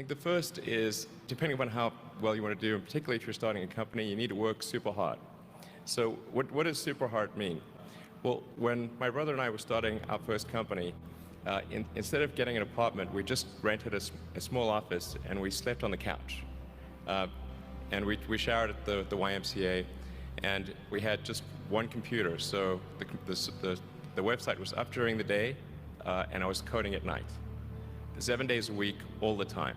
think the first is, depending upon how well you want to do, and particularly if you're starting a company, you need to work super hard. So what does super hard mean? Well, when my brother and I were starting our first company, instead of getting an apartment, we just rented a small office and we slept on the couch. And we showered at the YMCA, and we had just one computer. So the website was up during the day, and I was coding at night. 7 days a week, all the time.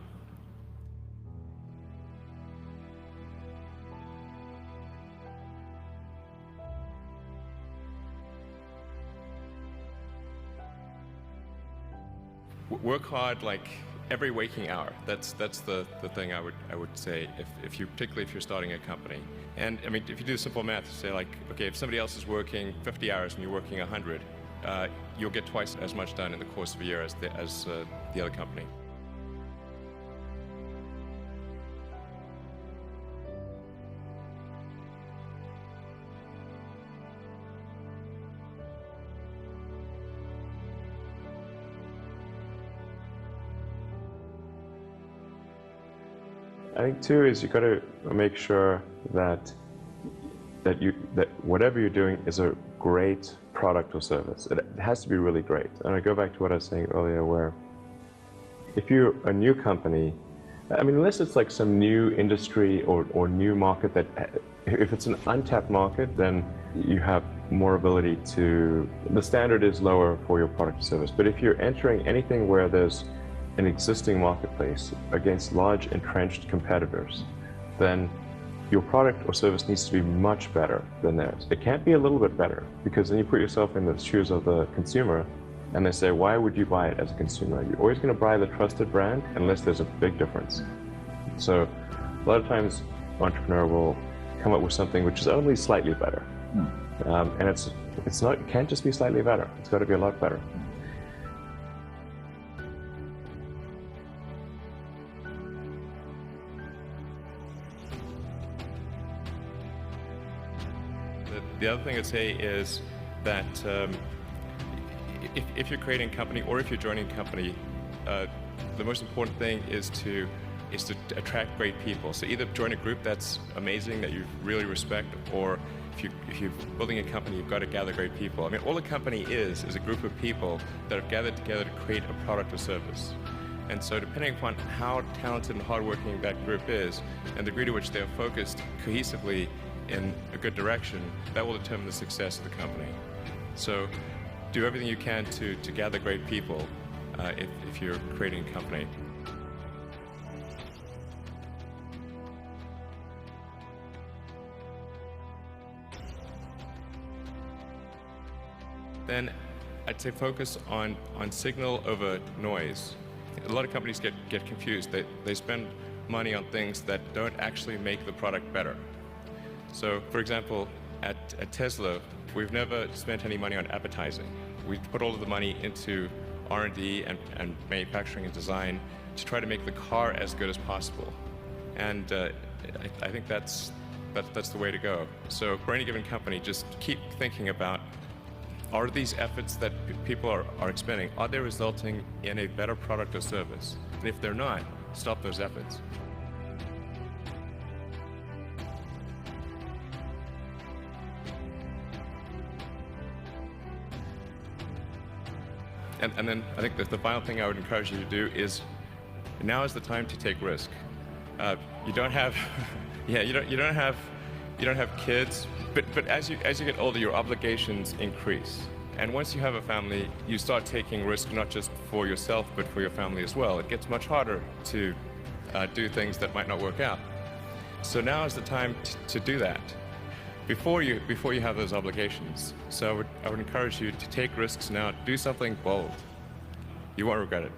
Work hard like every waking hour. That's the thing I would say particularly if you're starting a company. And I mean, if you do simple math, say like, okay, if somebody else is working 50 hours and you're working 100, you'll get twice as much done in the course of a year as the other company. I think too is you got to make sure that whatever you're doing is a great product or service. It has to be really great. And I go back to what I was saying earlier, where if you're a new company, I mean, unless it's like some new industry or new market that, if it's an untapped market, then you have more ability to, the standard is lower for your product or service. But if you're entering anything where there's an existing marketplace against large entrenched competitors, then your product or service needs to be much better than theirs. It can't be a little bit better, because then you put yourself in the shoes of the consumer and they say, why would you buy it as a consumer? You're always going to buy the trusted brand unless there's a big difference. So a lot of times entrepreneur will come up with something which is only slightly better. And it can't just be slightly better. It's got to be a lot better. The other thing I'd say is that if you're creating a company or if you're joining a company, the most important thing is to attract great people. So either join a group that's amazing, that you really respect, or if you're building a company, you've got to gather great people. I mean, all a company is a group of people that have gathered together to create a product or service. And so depending upon how talented and hardworking that group is, and the degree to which they are focused cohesively in a good direction, that will determine the success of the company. So do everything you can to gather great people if you're creating a company. Then I'd say focus on signal over noise. A lot of companies get confused. They spend money on things that don't actually make the product better. So, for example, at Tesla, we've never spent any money on advertising. We put all of the money into R&D and manufacturing and design to try to make the car as good as possible. And I think that's the way to go. So for any given company, just keep thinking about, are these efforts that people are expending, are they resulting in a better product or service? And if they're not, stop those efforts. And then I think the final thing I would encourage you to do is, now is the time to take risk. You don't have, you don't have kids, but as you get older, your obligations increase. And once you have a family, you start taking risk not just for yourself, but for your family as well. It gets much harder to do things that might not work out. So now is the time to do that before you have those obligations. So I would encourage you to take risks now. Do something bold. You won't regret it.